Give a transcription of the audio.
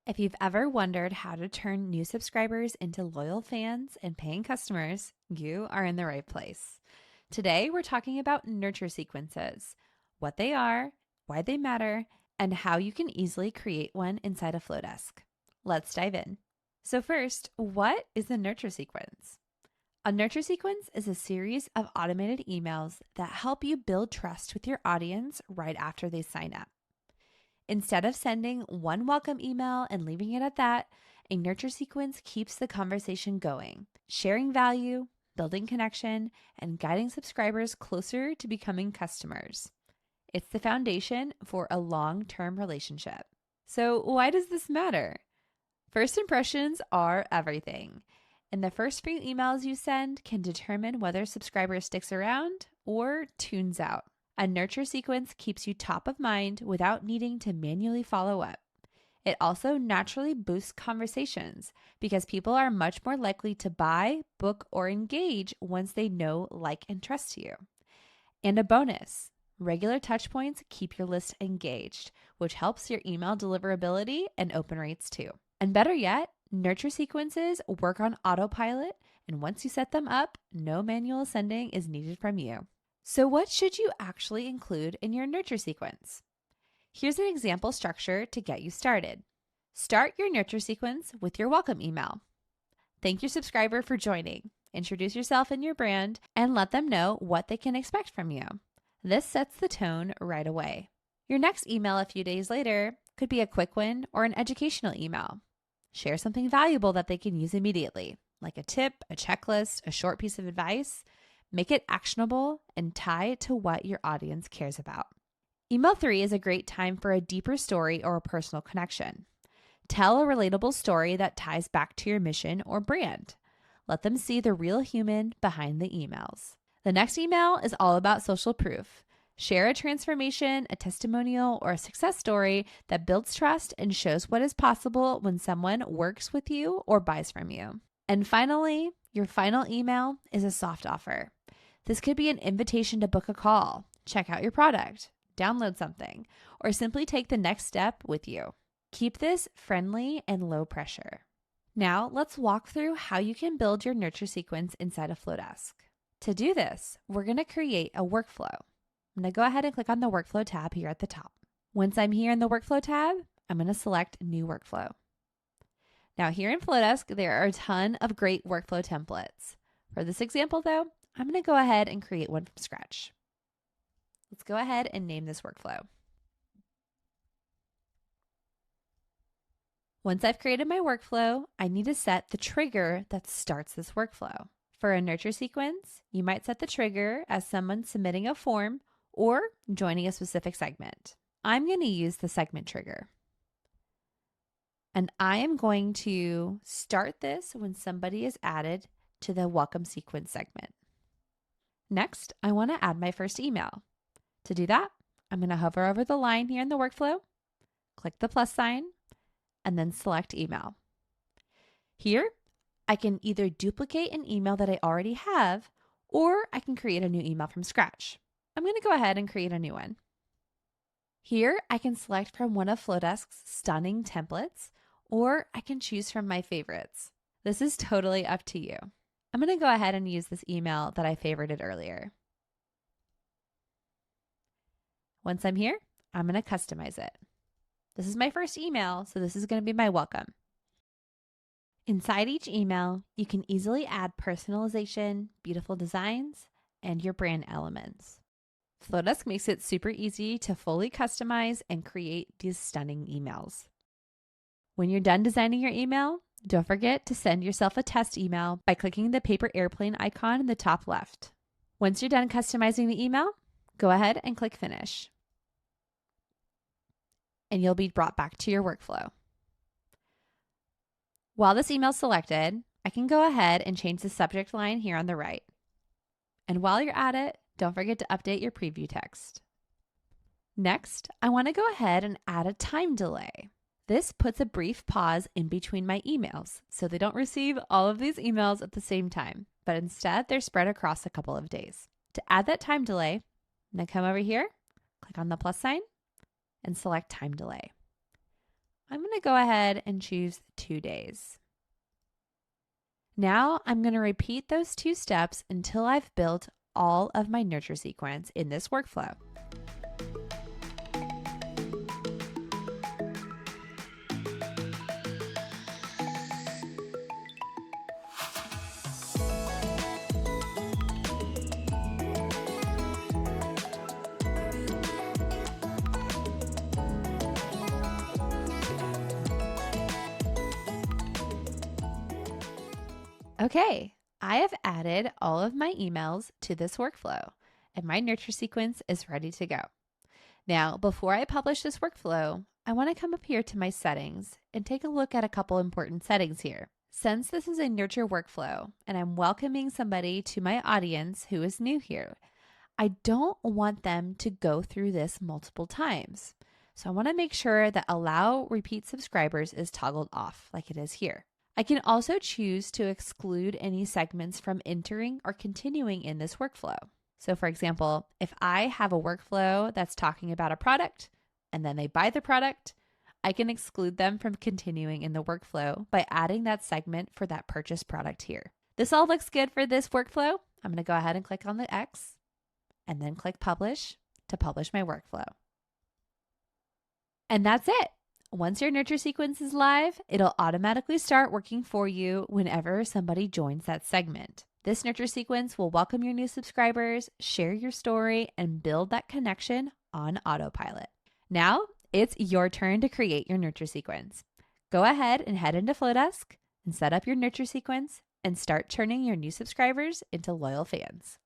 If you've ever wondered how to turn new subscribers into loyal fans and paying customers, you are in the right place. Today, we're talking about nurture sequences, what they are, why they matter, and how you can easily create one inside of Flodesk. Let's dive in. So, first, what is a nurture sequence? A nurture sequence is a series of automated emails that help you build trust with your audience right after they sign up. Instead of sending one welcome email and leaving it at that, a nurture sequence keeps the conversation going, sharing value, building connection, and guiding subscribers closer to becoming customers. It's the foundation for a long-term relationship. So, why does this matter? First impressions are everything, and the first few emails you send can determine whether a subscriber sticks around or tunes out. A nurture sequence keeps you top of mind without needing to manually follow up. It also naturally boosts conversations because people are much more likely to buy, book, or engage once they know, like, and trust you. And a bonus, regular touch points keep your list engaged, which helps your email deliverability and open rates too. And better yet, nurture sequences work on autopilot, and once you set them up, no manual sending is needed from you. So, what should you actually include in your nurture sequence? Here's an example structure to get you started. Start your nurture sequence with your welcome email. Thank your subscriber for joining. Introduce yourself and your brand, and let them know what they can expect from you. This sets the tone right away. Your next email a few days later could be a quick one or an educational email. Share something valuable that they can use immediately, like a tip, a checklist, a short piece of advice. Make it actionable and tie it to what your audience cares about. Email 3 is a great time for a deeper story or a personal connection. Tell a relatable story that ties back to your mission or brand. Let them see the real human behind the emails. The next email is all about social proof. Share a transformation, a testimonial, or a success story that builds trust and shows what is possible when someone works with you or buys from you. And finally, your final email is a soft offer. This could be an invitation to book a call, check out your product, download something, or simply take the next step with you. Keep this friendly and low pressure. Now, let's walk through how you can build your nurture sequence inside of Flodesk. To do this, we're going to create a workflow. I'm going to go ahead and click on the workflow tab here at the top. Once I'm here in the workflow tab, I'm going to select new workflow. Now, here in Flodesk, there are a ton of great workflow templates. For this example, though, I'm going to go ahead and create one from scratch. Let's go ahead and name this workflow. Once I've created my workflow, I need to set the trigger that starts this workflow. For a nurture sequence, you might set the trigger as someone submitting a form or joining a specific segment. I'm going to use the segment trigger. And I am going to start this when somebody is added to the welcome sequence segment. Next, I want to add my first email. To do that, I'm going to hover over the line here in the workflow, click the plus sign, and then select email. Here, I can either duplicate an email that I already have, or I can create a new email from scratch. I'm going to go ahead and create a new one. Here, I can select from one of Flodesk's stunning templates, or I can choose from my favorites. This is totally up to you. I'm going to go ahead and use this email that I favorited earlier. Once I'm here, I'm going to customize it. This is my first email, so this is going to be my welcome. Inside each email, you can easily add personalization, beautiful designs, and your brand elements. Flodesk makes it super easy to fully customize and create these stunning emails. When you're done designing your email, don't forget to send yourself a test email by clicking the paper airplane icon in the top left. Once you're done customizing the email, go ahead and click Finish. And you'll be brought back to your workflow. While this email is selected, I can go ahead and change the subject line here on the right. And while you're at it, don't forget to update your preview text. Next, I want to go ahead and add a time delay. This puts a brief pause in between my emails, so they don't receive all of these emails at the same time, but instead they're spread across a couple of days. To add that time delay, I'm going to come over here, click on the plus sign, and select time delay. I'm going to go ahead and choose 2 days. Now I'm going to repeat those 2 steps until I've built all of my nurture sequence in this workflow. Okay, I have added all of my emails to this workflow, and my nurture sequence is ready to go. Now, before I publish this workflow, I want to come up here to my settings and take a look at a couple important settings here. Since this is a nurture workflow and I'm welcoming somebody to my audience who is new here, I don't want them to go through this multiple times. So I want to make sure that allow repeat subscribers is toggled off like it is here. I can also choose to exclude any segments from entering or continuing in this workflow. So for example, if I have a workflow that's talking about a product and then they buy the product, I can exclude them from continuing in the workflow by adding that segment for that purchased product here. This all looks good for this workflow. I'm going to go ahead and click on the X and then click publish to publish my workflow. And that's it. Once your nurture sequence is live, it'll automatically start working for you whenever somebody joins that segment. This nurture sequence will welcome your new subscribers, share your story, and build that connection on autopilot. Now, it's your turn to create your nurture sequence. Go ahead and head into Flodesk and set up your nurture sequence and start turning your new subscribers into loyal fans.